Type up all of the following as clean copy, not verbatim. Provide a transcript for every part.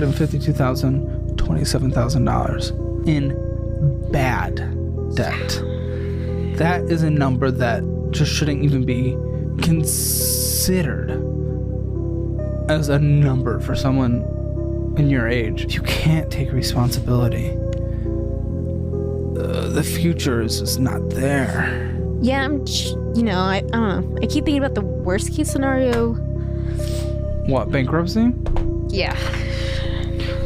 $152,000, $27,000 in bad debt. That is a number that just shouldn't even be considered as a number for someone in your age. You can't take responsibility. The future is just not there. Yeah, I don't know. I keep thinking about the worst case scenario. What, bankruptcy? Yeah.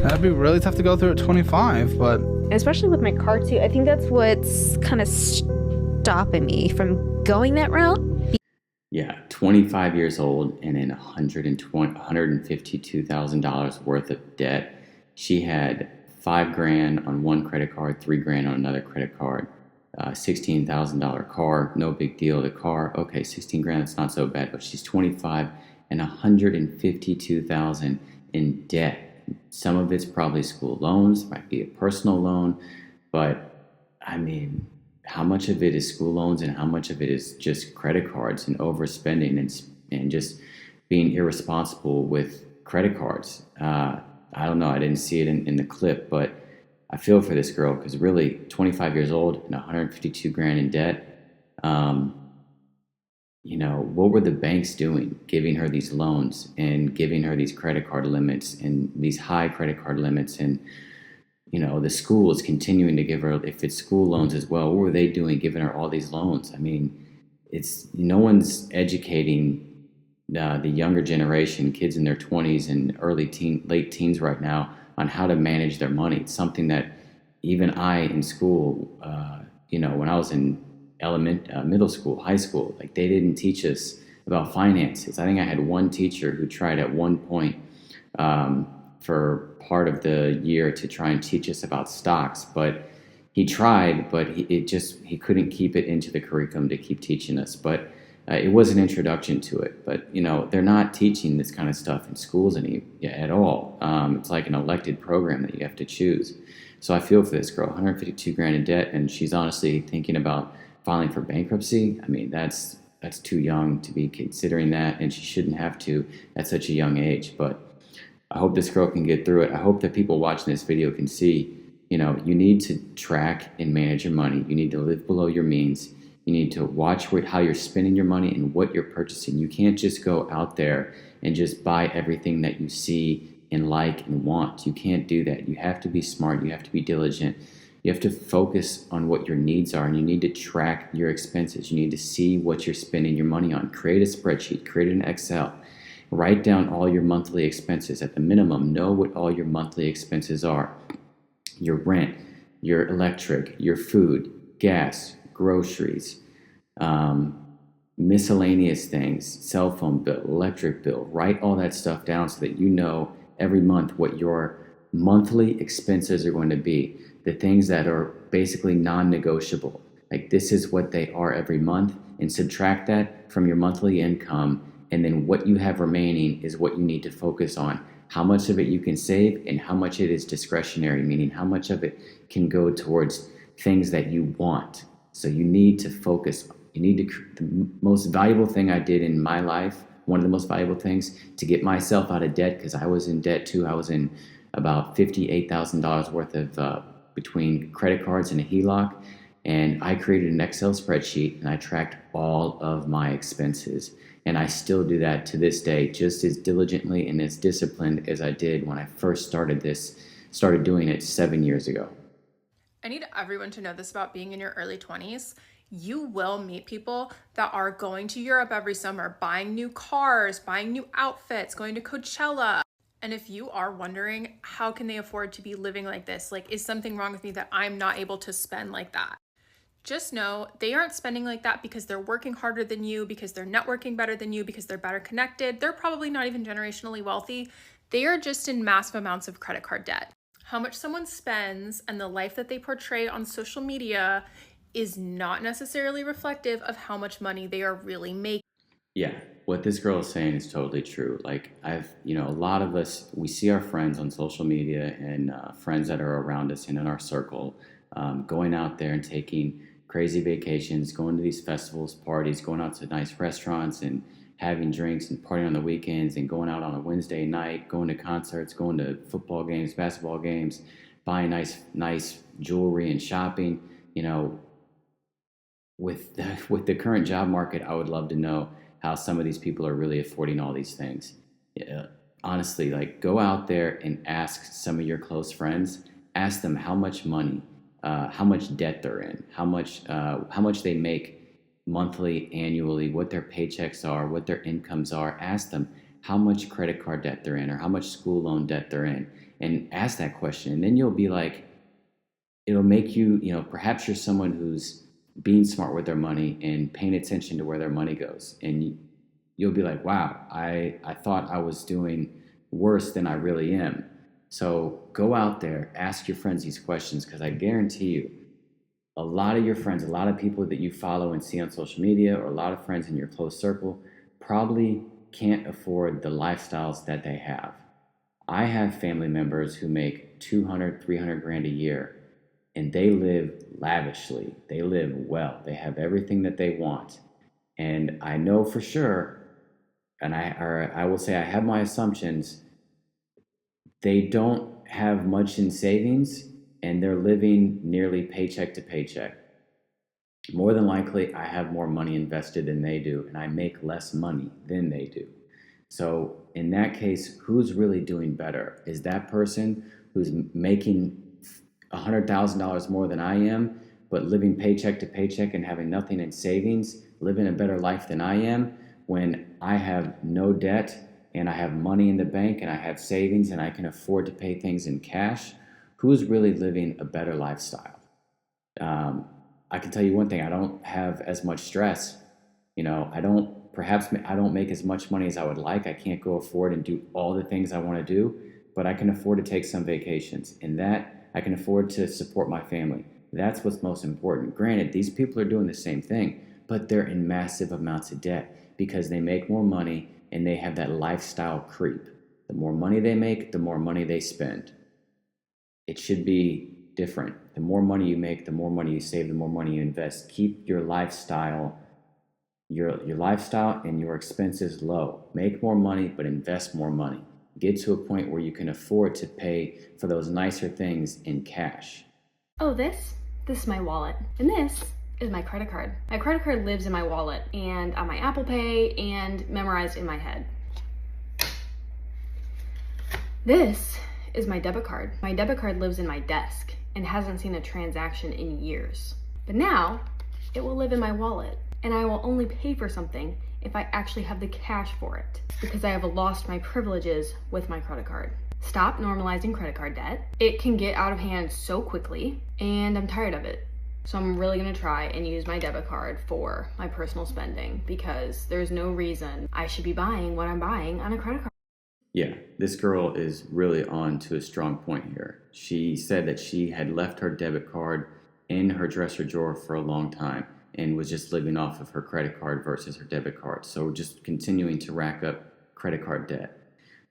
That'd be really tough to go through at 25, but... Especially with my car, too. I think that's what's kind of stopping me from going that route. Yeah, 25 years old and in $152,000 worth of debt. She had $5,000 on one credit card, $3,000 on another credit card, $16,000 car, no big deal. The car, okay, $16,000, that's not so bad, but she's 25 and $152,000 in debt. Some of it's probably school loans, might be a personal loan, but I mean, how much of it is school loans and how much of it is just credit cards and overspending and just being irresponsible with credit cards? I don't know. I didn't see it in the clip, but I feel for this girl because really 25 years old and $152,000 in debt. What were the banks doing, giving her these loans and giving her these credit card limits and these high credit card limits? And the school is continuing to give her, if it's school loans as well, what were they doing giving her all these loans? I mean, no one's educating the younger generation, kids in their 20s and late teens right now, on how to manage their money. It's something that even I in school, when I was in middle school, high school, like they didn't teach us about finances. I think I had one teacher who tried at one point for part of the year to try and teach us about stocks, but he tried, but he couldn't keep it into the curriculum to keep teaching us. But it was an introduction to it. But they're not teaching this kind of stuff in schools at all. It's like an elected program that you have to choose. So I feel for this girl, $152,000 in debt, and she's honestly thinking about filing for bankruptcy. I mean, that's too young to be considering that, and she shouldn't have to at such a young age. But I hope this girl can get through it. I hope that people watching this video can see, you need to track and manage your money. You need to live below your means. You need to watch how you're spending your money and what you're purchasing. You can't just go out there and just buy everything that you see and like and want. You can't do that. You have to be smart. You have to be diligent. You have to focus on what your needs are, and you need to track your expenses. You need to see what you're spending your money on. Create a spreadsheet. Create an Excel. Write down all your monthly expenses. At the minimum, know what all your monthly expenses are. Your rent, your electric, your food, gas, groceries, miscellaneous things, cell phone bill, electric bill. Write all that stuff down so that you know every month what your monthly expenses are going to be. The things that are basically non-negotiable. Like this is what they are every month, and subtract that from your monthly income. And then what you have remaining is what you need to focus on. How much of it you can save and how much it is discretionary, meaning how much of it can go towards things that you want. So you need to focus. The most valuable thing I did in my life, one of the most valuable things to get myself out of debt, because I was in debt too. I was in about $58,000 worth of between credit cards and a HELOC. And I created an Excel spreadsheet and I tracked all of my expenses. And I still do that to this day, just as diligently and as disciplined as I did when I first started doing it 7 years ago. I need everyone to know this about being in your early 20s. You will meet people that are going to Europe every summer, buying new cars, buying new outfits, going to Coachella. And if you are wondering, how can they afford to be living like this? Like, is something wrong with me that I'm not able to spend like that? Just know they aren't spending like that because they're working harder than you, because they're networking better than you, because they're better connected. They're probably not even generationally wealthy. They are just in massive amounts of credit card debt. How much someone spends and the life that they portray on social media is not necessarily reflective of how much money they are really making. Yeah, what this girl is saying is totally true. Like a lot of us, we see our friends on social media and friends that are around us and in our circle going out there and taking crazy vacations, going to these festivals, parties, going out to nice restaurants and having drinks and partying on the weekends and going out on a Wednesday night, going to concerts, going to football games, basketball games, buying nice jewelry and shopping. You know, with the current job market, I would love to know how some of these people are really affording all these things. Yeah, honestly, like, go out there and ask some of your close friends. Ask them how much money, how much debt they're in, how much they make monthly, annually, what their paychecks are, what their incomes are. Ask them how much credit card debt they're in or how much school loan debt they're in, and ask that question. And then you'll be like, it'll make you, perhaps you're someone who's being smart with their money and paying attention to where their money goes. And you'll be like, wow, I thought I was doing worse than I really am. So go out there, ask your friends these questions, because I guarantee you, a lot of your friends, a lot of people that you follow and see on social media, or a lot of friends in your close circle, probably can't afford the lifestyles that they have. I have family members who make 200, 300 grand a year, and they live lavishly. They live well. They have everything that they want. And I know for sure, and I will say I have my assumptions, they don't have much in savings, and they're living nearly paycheck to paycheck. More than likely, I have more money invested than they do, and I make less money than they do. So in that case, who's really doing better? Is that person who's making $100,000 more than I am, but living paycheck to paycheck and having nothing in savings, living a better life than I am, when I have no debt and I have money in the bank and I have savings and I can afford to pay things in cash? Who's really living a better lifestyle? I can tell you one thing: I don't have as much stress. I don't make as much money as I would like. I can't go afford and do all the things I want to do, but I can afford to take some vacations, and that I can afford to support my family. That's what's most important. Granted, these people are doing the same thing, but they're in massive amounts of debt because they make more money and they have that lifestyle creep. The more money they make, the more money they spend. It should be different. The more money you make, the more money you save, the more money you invest. Keep your lifestyle, your lifestyle and your expenses low. Make more money, but invest more money. Get to a point where you can afford to pay for those nicer things in cash. Oh, this is my wallet, and this is my credit card. My credit card lives in my wallet and on my Apple Pay and memorized in my head. This is my debit card. My debit card lives in my desk and hasn't seen a transaction in years. But now it will live in my wallet, and I will only pay for something if I actually have the cash for it, because I have lost my privileges with my credit card. Stop normalizing credit card debt. It can get out of hand so quickly, and I'm tired of it. So I'm really gonna try and use my debit card for my personal spending, because there's no reason I should be buying what I'm buying on a credit card. Yeah, this girl is really on to a strong point here. She said that she had left her debit card in her dresser drawer for a long time and was just living off of her credit card versus her debit card. So just continuing to rack up credit card debt.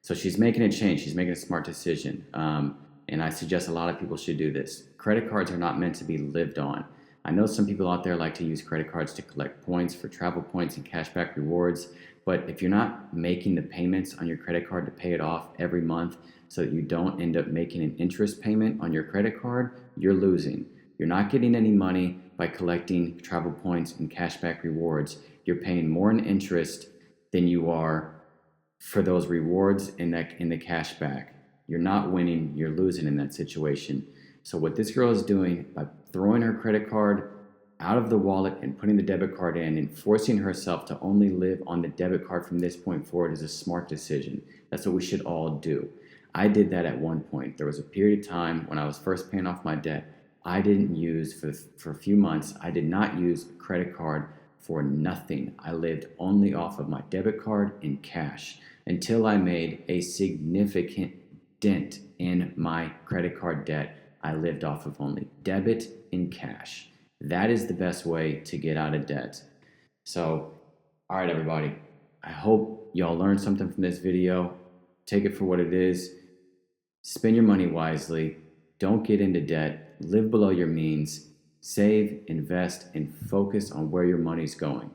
So she's making a change. She's making a smart decision. And I suggest a lot of people should do this. Credit cards are not meant to be lived on. I know some people out there like to use credit cards to collect points for travel points and cashback rewards. But if you're not making the payments on your credit card to pay it off every month so that you don't end up making an interest payment on your credit card, you're losing. You're not getting any money by collecting travel points and cashback rewards. You're paying more in interest than you are for those rewards in the cashback. You're not winning, you're losing in that situation. So what this girl is doing by throwing her credit card out of the wallet and putting the debit card in and forcing herself to only live on the debit card from this point forward is a smart decision. That's what we should all do. I did that at one point. There was a period of time when I was first paying off my debt. I didn't use, for a few months, I did not use a credit card for nothing. I lived only off of my debit card and cash until I made a significant dent in my credit card debt. I lived off of only debit and cash. That is the best way to get out of debt. So, all right, everybody. I hope y'all learned something from this video. Take it for what it is. Spend your money wisely. Don't get into debt. Live below your means. Save, invest, and focus on where your money's going.